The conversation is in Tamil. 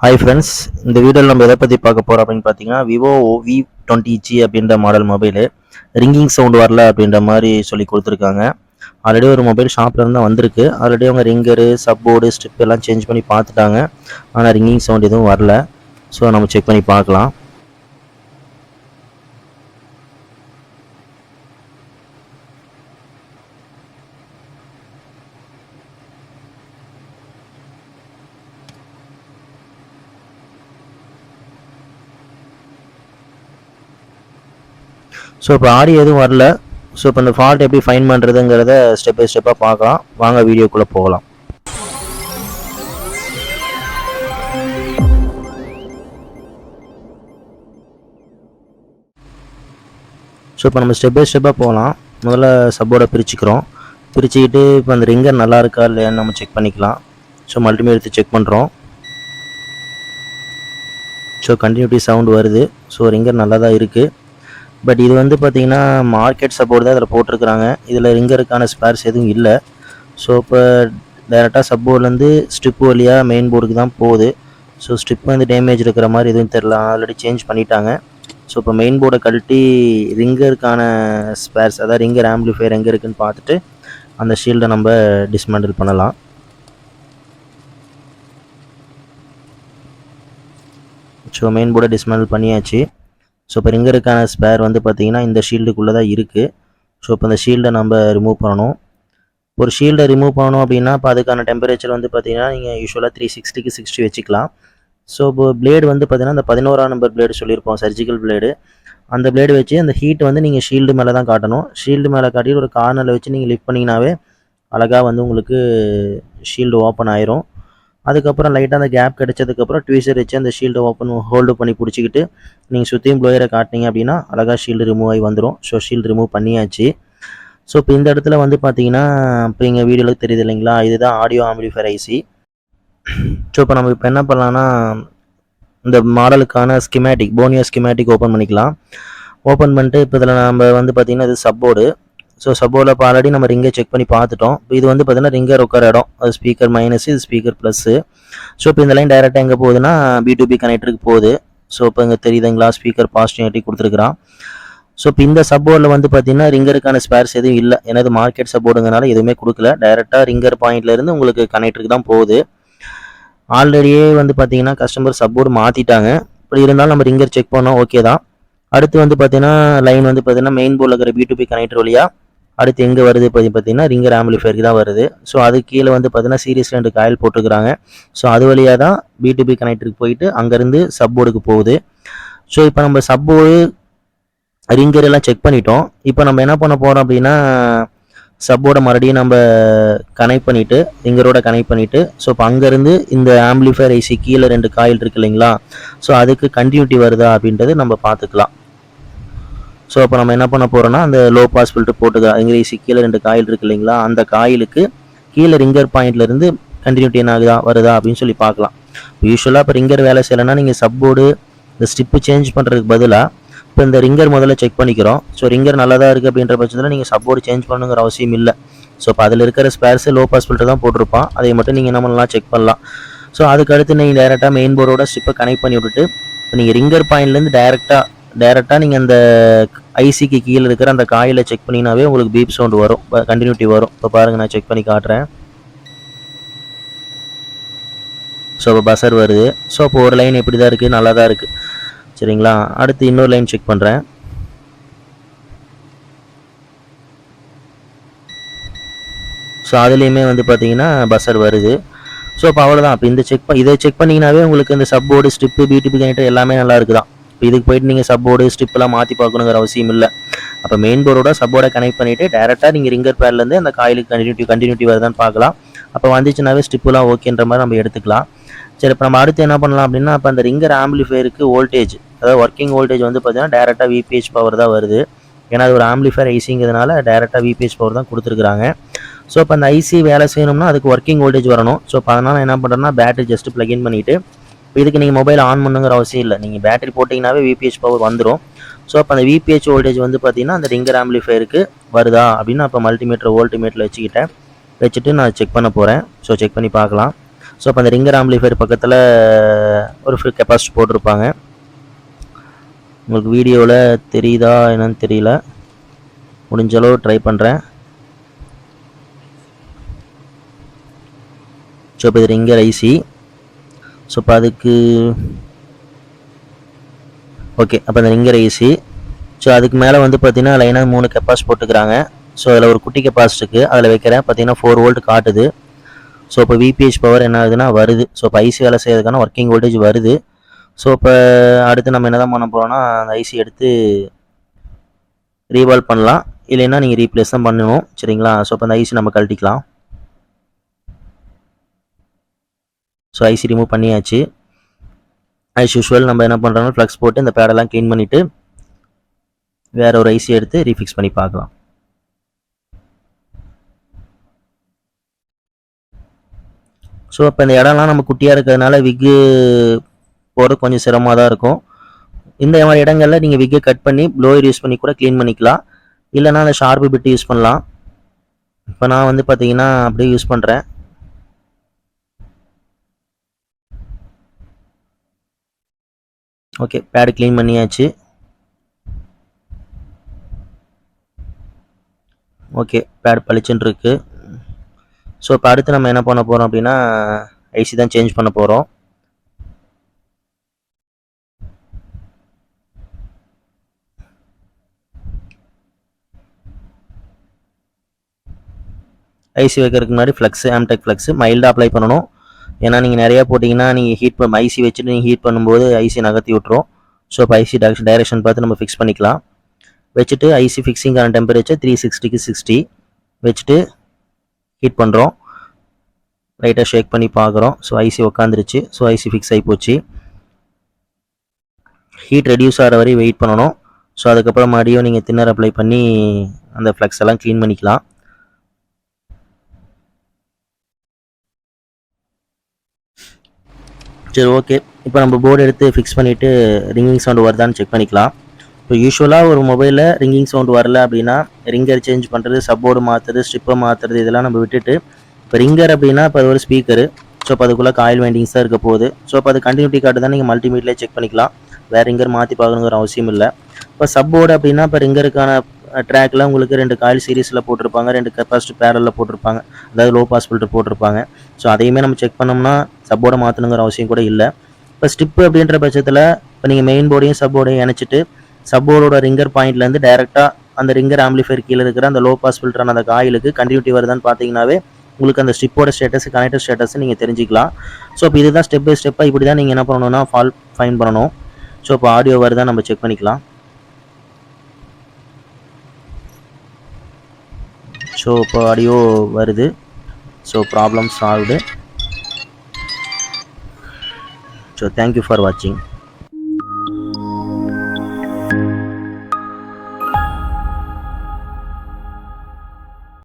ஹாய் ஃப்ரெண்ட்ஸ், இந்த வீடியோவில் நம்ம எதை பற்றி பார்க்க போகிறோம் அப்படின்னு பார்த்தீங்கன்னா, விவோ V20G அப்படின்ற மாடல் மொபைலு ரிங்கிங் சவுண்ட் வரல அப்படின்ற மாதிரி சொல்லி கொடுத்துருக்காங்க. ஆல்ரெடி ஒரு மொபைல் ஷாப்பில் இருந்து தான் வந்திருக்கு. ஆல்ரெடி அவங்க ரிங்கரு, சப்போர்டு, ஸ்ட்ரிப் எல்லாம் சேஞ்ச் பண்ணி பார்த்துட்டாங்க. ஆனால் ரிங்கிங் சவுண்ட் எதுவும் வரல. ஸோ நம்ம செக் பண்ணி பார்க்கலாம். ஸோ இப்போ ஆடியோ எதுவும் வரல. ஸோ இப்போ இந்த ஃபால்ட் எப்படி ஃபைன் பண்ணுறதுங்கிறத ஸ்டெப் பை ஸ்டெப்பாக பார்க்கலாம். வாங்க வீடியோக்குள்ளே போகலாம். ஸோ இப்போ நம்ம ஸ்டெப் பை ஸ்டெப்பாக போகலாம். முதல்ல சப்போர்டை பிரிச்சுக்கிட்டு இப்போ அந்த ரிங்கர் நல்லா இருக்கா இல்லையான்னு நம்ம செக் பண்ணிக்கலாம். ஸோ மல்டிமீட்டர் எடுத்து செக் பண்ணுறோம். ஸோ கண்டினியூட்டி சவுண்ட் வருது. ஸோ ரிங்கர் நல்லா தான் இருக்குது. பட் இது வந்து பார்த்திங்கன்னா மார்க்கெட் சப்போர்ட் தான் இதில் போட்டிருக்கிறாங்க. இதில் ரிங்கருக்கான ஸ்பேர்ஸ் எதுவும் இல்லை. ஸோ இப்போ டேரெக்டாக சப்போர்ட்லேருந்து ஸ்ட்ரிப் வழியாக மெயின் போர்டுக்கு தான் போகுது. ஸோ ஸ்ட்ரிப் வந்து டேமேஜ் இருக்கிற மாதிரி எதுவும் தெரில, ஆல்ரெடி சேஞ்ச் பண்ணிட்டாங்க. ஸோ இப்போ மெயின் போர்டை கழட்டி ரிங்கருக்கான ஸ்பேர்ஸ், அதாவது ரிங்கர் ஆம்பிளிஃபையர் எங்கே இருக்குதுன்னு பார்த்துட்டு அந்த ஷீல்டை நம்ம டிஸ்மேண்டில் பண்ணலாம். ஸோ மெயின் போர்டை டிஸ்மேண்டில் பண்ணியாச்சு. ஸோ இப்போ ரிங்கருக்கான ஸ்பேர் வந்து பார்த்திங்கன்னா இந்த ஷீல்டுக்குள்ளே தான் இருக்குது. ஸோ இப்போ இந்த ஷீல்டை நம்ம ரிமூவ் பண்ணணும். ஒரு ஷீல்டை ரிமூவ் பண்ணணும் அப்படின்னா இப்போ அதுக்கான டெம்பரேச்சர் வந்து பார்த்திங்கன்னா நீங்கள் யூஸ்வலாக 360க்கு 60 வச்சுக்கலாம். ஸோ இப்போ பிளேடு வந்து பார்த்திங்கன்னா இந்த 11ஆம் நம்பர் பிளேடு சொல்லியிருப்போம், சர்ஜிக்கல் பிளேடு. அந்த பிளேடு வச்சு அந்த ஹீட் வந்து நீங்கள் ஷீல்டு மேலே தான் காட்டணும். ஷீல்டு மேலே காட்டி ஒரு கார்னரில் வச்சு நீங்கள் லிஃப்ட் பண்ணிங்கனாவே அழகாக வந்து உங்களுக்கு ஷீல்டு ஓப்பன் ஆயிரும். அதுக்கப்புறம் லைட்டாக அந்த கேப் கிடச்சதுக்கப்புறம் ட்வீசர் வச்சு அந்த ஷீல்டை ஹோல்டு பண்ணி பிடிச்சிக்கிட்டு நீங்கள் சுற்றியும் ப்ளோயரை காட்டினீங்க அப்படின்னா அழகாக ஷீல்டு ரிமூவ் ஆகி வந்துடும். ஸோ ஷீல்டு ரிமூவ் பண்ணியாச்சு. ஸோ இப்போ இந்த இடத்துல வந்து பார்த்தீங்கன்னா இப்போ இங்கே வீடியோவில் தெரியுது இல்லைங்களா, இதுதான் ஆடியோ ஆம்பிளிஃபையர் ஐசி. ஸோ இப்போ நம்ம இப்போ என்ன பண்ணலான்னா இந்த மாடலுக்கான போனியோ ஸ்கிமேட்டிக் ஓப்பன் பண்ணிக்கலாம். ஓப்பன் பண்ணிட்டு இப்போ இதில் நம்ம வந்து பார்த்திங்கன்னா இது சப்போர்டு. ஸோ சப்போர்டில் இப்போ ஆல்ரெடி நம்ம ரிங்கை செக் பண்ணி பார்த்துட்டோம். இப்போ இது வந்து பார்த்திங்கன்னா ரிங்கர் உட்கார இடம், அது ஸ்பீக்கர் மைனஸ், இது ஸ்பீக்கர் ப்ளஸ்ஸு. ஸோ இப்போ இந்த லைன் டைரெக்டாக எங்கே போகுதுன்னா B2B கனெக்டருக்கு போகுது. ஸோ இப்போ இங்கே தெரியுதுங்களா, ஸ்பீக்கர் பாசிட்டிவிட்டி கொடுத்துருக்குறான். ஸோ இப்போ இந்த சப்போர்டில் வந்து பார்த்திங்கன்னா ரிங்கருக்கான ஸ்பேர்ஸ் எதுவும் இல்லை. ஏன்னா இது மார்க்கெட் சப்போர்டுங்கனால எதுவுமே கொடுக்கல. டைரெக்டாக ரிங்கர் பாயிண்ட்லேருந்து உங்களுக்கு கனெக்டருக்கு தான் போகுது. ஆல்ரெடியே வந்து பார்த்திங்கன்னா கஸ்டமர் சப்போர்ட் மாற்றிட்டாங்க. இப்படி இருந்தாலும் நம்ம ரிங்கர் செக் பண்ணோம், ஓகே தான். அடுத்து வந்து பார்த்திங்கன்னா லைன் வந்து பார்த்திங்கன்னா மெயின் போர்டில் இருக்கிற B2B கனெக்டர் வழியாக அடுத்து எங்கே வருது பார்த்தீங்கன்னா ரிங்கர் ஆம்பிளிஃபையருக்கு தான் வருது. ஸோ அது கீழே வந்து பார்த்தீங்கன்னா சீரிஸ் 2 காயில் போட்டுருக்குறாங்க. ஸோ அது வழியாக தான் B2B கனெக்டருக்கு போயிட்டு அங்கேருந்து சப்போர்டுக்கு போகுது. ஸோ இப்போ நம்ம சப்போர்டு ரிங்கர் எல்லாம் செக் பண்ணிட்டோம். இப்போ நம்ம என்ன பண்ண போகிறோம் அப்படின்னா சப்போர்டை மறுபடியும் நம்ம கனெக்ட் பண்ணிவிட்டு ரிங்கரோட கனெக்ட் பண்ணிவிட்டு ஸோ இப்போ அங்கேருந்து இந்த ஆம்பிளிஃபையர் ஐசி கீழே 2 காயில் இருக்கு இல்லைங்களா, ஸோ அதுக்கு கண்டினியூட்டி வருதா அப்படின்றது நம்ம பார்த்துக்கலாம். ஸோ அப்போ நம்ம என்ன பண்ண போகிறோம்னா அந்த லோ பாஸ் ஃபில்டர் போட்டுக்கலாம். ஐசி கீழே 2 காயில் இருக்கு இல்லைங்களா, அந்த காயிலுக்கு கீழே ரிங்கர் பாயிண்ட்லேருந்து கண்டினியூட்டி என்ன ஆகுதா வருதா அப்படின்னு சொல்லி பார்க்கலாம். யூஸ்வலாக இப்போ ரிங்கர் வேலை செய்யலைன்னா நீங்கள் சப்போர்டு இந்த ஸ்டிப்பு சேஞ்ச் பண்ணுறதுக்கு பதிலாக இப்போ இந்த ரிங்கர் முதல்ல செக் பண்ணிக்கிறோம். ஸோ ரிங்கர் நல்லா தான் இருக்குது அப்படின்ற பட்சத்தில் நீங்கள் சப்போர்டு சேஞ்ச் பண்ணுங்கிற அவசியம் இல்லை. ஸோ இப்போ அதில் இருக்கிற ஸ்பேர்ஸு லோ பாஸ் ஃபில்டர் தான் போட்டிருப்பான், அதை மட்டும் நீங்கள் என்ன பண்ணலாம், செக் பண்ணலாம். ஸோ அதுக்கடுத்து நீங்கள் டேரெக்டாக மெயின் போர்டோட ஸ்டிப்பை கனெக்ட் பண்ணி விட்டுட்டு இப்போ நீங்கள் ரிங்கர் பாயிண்ட்லேருந்து டேரெக்டாக நீங்கள் அந்த ஐசிக்கு கீழே இருக்கிற அந்த காயிலை செக் பண்ணிங்கனாவே உங்களுக்கு பீப் சவுண்ட் வரும், கண்டினியூட்டி வரும். இப்போ பாருங்கள், நான் செக் பண்ணி காட்டுறேன். ஸோ இப்போ பஸர் வருது. ஸோ இப்போ ஒரு லைன் எப்படி தான் இருக்குது, நல்லா தான் இருக்குது. சரிங்களா, அடுத்து இன்னொரு லைன் செக் பண்ணுறேன். ஸோ அதுலேயுமே வந்து பார்த்தீங்கன்னா பஸர் வருது. ஸோ இப்போ அவ்வளோதான். இப்போ இதை செக் பண்ணிங்கனாவே உங்களுக்கு இந்த சப்போர்டு ஸ்ட்ரிப்பு B2B கனெக்டர் எல்லாமே நல்லா இருக்குதான். இப்போ இதுக்கு போயிட்டு நீங்கள் சப்போர்டு ஸ்ட்ரிப்பெல்லாம் மாற்றி பார்க்கணுங்கிற அவசியம் இல்லை. அப்போ மெயின் போர்டோட சப்போர்டை கனெக்ட் பண்ணிவிட்டு டேரெக்டாக நீங்கள் ரிங்கர் பேர்லேருந்து அந்த காயிலுக்கு கண்டினியூட்டி வருதான்னு பார்க்கலாம். அப்போ வந்துச்சுனாவே ஸ்ட்ரிப்புலாம் ஓகேன்ற மாதிரி நம்ம எடுத்துக்கலாம். சரி, இப்போ நம்ம அடுத்து என்ன பண்ணலாம் அப்படின்னா இப்போ அந்த ரிங்கர் ஆம்பிளிஃபையருக்கு வோல்டேஜ், அதாவது ஒர்க்கிங் வோல்டேஜ் வந்து பார்த்தீங்கன்னா டேரெக்டாக VPH பவர் தான் வருது. ஏன்னா அது ஒரு ஆம்பிளிஃபையர் ஐசிங்கிறதுனால டேரெக்டாக VPH பவர் தான் கொடுத்துருக்குறாங்க. ஸோ இப்போ அந்த ஐசி வேலை செய்யணும்னா அதுக்கு ஒர்க்கிங் வோல்டேஜ் வரணும். ஸோ இப்போ அதனால் என்ன பண்ணுறேன்னா பேட்டரி ஜஸ்ட் ப்ளக்இன் பண்ணிவிட்டு இதுக்கு நீங்கள் மொபைல் ஆன் பண்ணுங்கிற அவசியம் இல்லை. நீங்கள் பேட்டரி போட்டிங்கனாவே VPH பவர் வந்துடும். ஸோ அப்போ அந்த VPH வோல்டேஜ் வந்து பார்த்தீங்கன்னா அந்த ரிங்கர் ஆம்பிளிஃபையருக்கு வருதா அப்படின்னு அப்போ மல்டிமீட்டர் வோல்ட்மீட்டரில் வச்சுட்டு நான் செக் பண்ண போகிறேன். ஸோ செக் பண்ணி பார்க்கலாம். ஸோ அப்போ அந்த ரிங்கர் ஆம்பிளிஃபையர் பக்கத்தில் ஒரு கெப்பாசிட்டி போட்டிருப்பாங்க. உங்களுக்கு வீடியோவில் தெரியுதா என்னன்னு தெரியல, முடிஞ்சளவு ட்ரை பண்ணுறேன். ஸோ இப்போ இது ரிங்கர் ஐசி. ஸோ இப்போ அதுக்கு ஓகே, அப்போ அந்த ரிங்கர் ஐசி. ஸோ அதுக்கு மேலே வந்து பார்த்தீங்கன்னா லைனாக 3 கெப்பாசிட்டி போட்டுக்கிறாங்க. ஸோ அதில் ஒரு குட்டி கெப்பாசிட்டிக்கு அதில் வைக்கிறேன். பார்த்தீங்கன்னா 4 வோல்ட் காட்டுது. ஸோ இப்போ விபிஹெச் பவர் என்ன ஆகுதுன்னா வருது. ஸோ இப்போ ஐசி வேலை செய்யறதுக்கான ஒர்க்கிங் வோல்டேஜ் வருது. ஸோ இப்போ அடுத்து நம்ம என்ன தான் பண்ண போகிறோம்னா அந்த ஐசி எடுத்து ரீவால்வ் பண்ணலாம், இல்லைன்னா நீங்கள் ரீப்ளேஸ் தான் பண்ணணும். சரிங்களா? ஸோ இப்போ அந்த ஐசி நம்ம கழட்டிக்கலாம். ஸோ ஐசி ரிமூவ் பண்ணியாச்சு. ஆஸ் யூஷுவல் நம்ம என்ன பண்ணுறோம்னா ஃப்ளக்ஸ் போட்டு இந்த பேடெல்லாம் க்ளீன் பண்ணிவிட்டு வேறு ஒரு ஐசி எடுத்து ரீஃபிக்ஸ் பண்ணி பார்க்கலாம். ஸோ இப்போ இந்த இடம்லாம் நம்ம குட்டியாக இருக்கிறதுனால விக்கு போகிறது கொஞ்சம் சிரமமாக தான் இருக்கும். இந்த மாதிரி இடங்களில் நீங்கள் விக்கை கட் பண்ணி ப்ளோயர் யூஸ் பண்ணி கூட க்ளீன் பண்ணிக்கலாம், இல்லைனா அந்த ஷார்ப்பு பிட்டு யூஸ் பண்ணலாம். இப்போ நான் வந்து பார்த்தீங்கன்னா அப்படியே யூஸ் பண்ணுறேன். ஓகே, பேடு க்ளீன் பண்ணியாச்சு. ஓகே, பேடு பளிச்சுன்னு இருக்கு. ஸோ இப்போ அடுத்து நம்ம என்ன பண்ண போகிறோம் அப்படின்னா ஐசி தான் சேஞ்ச் பண்ண போகிறோம். ஐசி வைக்கிறதுக்கு முன்னாடி ஃப்ளக்ஸு, ஆம்டெக் ஃப்ளக்ஸு மைல்டாக அப்ளை பண்ணணும். ஏன்னா நீங்கள் நிறையா போட்டிங்கன்னா நீங்கள் ஹீட் ஐசி வச்சுட்டு நீங்கள் ஹீட் பண்ணும்போது ஐசி நகர்த்தி விட்ரும். ஸோ இப்போ ஐசி டைரெக்ஷன் பார்த்து நம்ம ஃபிக்ஸ் பண்ணிக்கலாம். வச்சுட்டு ஐசி ஃபிக்ஸிங்கான டெம்பரேச்சர் 360க்கு 60 வச்சுட்டு ஹீட் பண்ணுறோம். லைட்டாக ஷேக் பண்ணி பார்க்குறோம். ஸோ ஐசி உக்காந்துருச்சு. ஸோ ஐசி ஃபிக்ஸ் ஆகி போச்சு. ஹீட் ரெடியூஸ் ஆகிற வரை வெயிட் பண்ணணும். ஸோ அதுக்கப்புறம் மறுபடியும் நீங்கள் தின்னர் அப்ளை பண்ணி அந்த ஃப்ளக்ஸ் எல்லாம் க்ளீன் பண்ணிக்கலாம். சரி, ஓகே. இப்போ நம்ம போர்டு எடுத்து ஃபிக்ஸ் பண்ணிவிட்டு ரிங்கிங் சவுண்டு வருதான்னு செக் பண்ணிக்கலாம். இப்போ யூஸ்வலாக ஒரு மொபைலில் ரிங்கிங் சவுண்டு வரல அப்படின்னா ரிங்கர் சேஞ்ச் பண்ணுறது, சப்போர்டு மாற்றுறது, ஸ்ட்ரிப்பை மாற்றுறது இதெல்லாம் நம்ம விட்டுட்டு இப்போ ரிங்கர் அப்படின்னா இப்போ அது ஒரு ஸ்பீக்கரு. ஸோ இப்போ அதுக்குள்ளே காயில் வைண்டிங்ஸ் தான் இருக்க போகுது. ஸோ இப்போ அது கண்டினியூட்டி கார்டு தான் நீங்கள் மல்டிமீட்டர்லேயே செக் பண்ணிக்கலாம். வேறு ரிங்கர் மாற்றி பார்க்கணுங்கிற அவசியம் இல்லை. இப்போ சப்போர்டு அப்படின்னா இப்போ ரிங்கருக்கான ட்ராக்கில் உங்களுக்கு 2 காயில் சீரீஸில் போட்டிருப்பாங்க, 2 கெப்பாசிட்டி பேரலில் போட்டிருப்பாங்க, அதாவது லோ பாஸ் ஃபில்டர் போட்டிருப்பாங்க. ஸோ அதையுமே நம்ம செக் பண்ணோம்னா சப்போர்டை மாற்றணுங்கிற அவசியம் கூட இல்லை. இப்போ ஸ்டிப்பு அப்படின்ற பட்சத்தில் இப்போ நீங்கள் மெயின் போர்டையும் சப்போர்டையும் இணைச்சிட்டு சப்போர்டோட ரிங்கர் பாயிண்ட்லேருந்து டேரெக்டாக அந்த ரிங்கர் ஆம்பிளிஃபையர் கீழே இருக்கிற அந்த லோ பாஸ் ஃபில்டரான அந்த காயிலுக்கு கண்டினியூட்டி வருதான்னு பார்த்தீங்கன்னாவே உங்களுக்கு அந்த ஸ்டிப்போட ஸ்டேட்டஸ், கனெக்டர் ஸ்டேட்டஸ் நீங்கள் தெரிஞ்சிக்கலாம். ஸோ இப்போ இதுதான் ஸ்டெப் பை ஸ்டெப்பாக இப்படி தான் நீங்கள் என்ன பண்ணணும்னா ஃபால்ட் ஃபைன் பண்ணணும். ஸோ இப்போ ஆடியோ வருதான் நம்ம செக் பண்ணிக்கலாம். ஸோ இப்போ ஆடியோ வருது. So problem solved. So thank you for வாட்சிங்.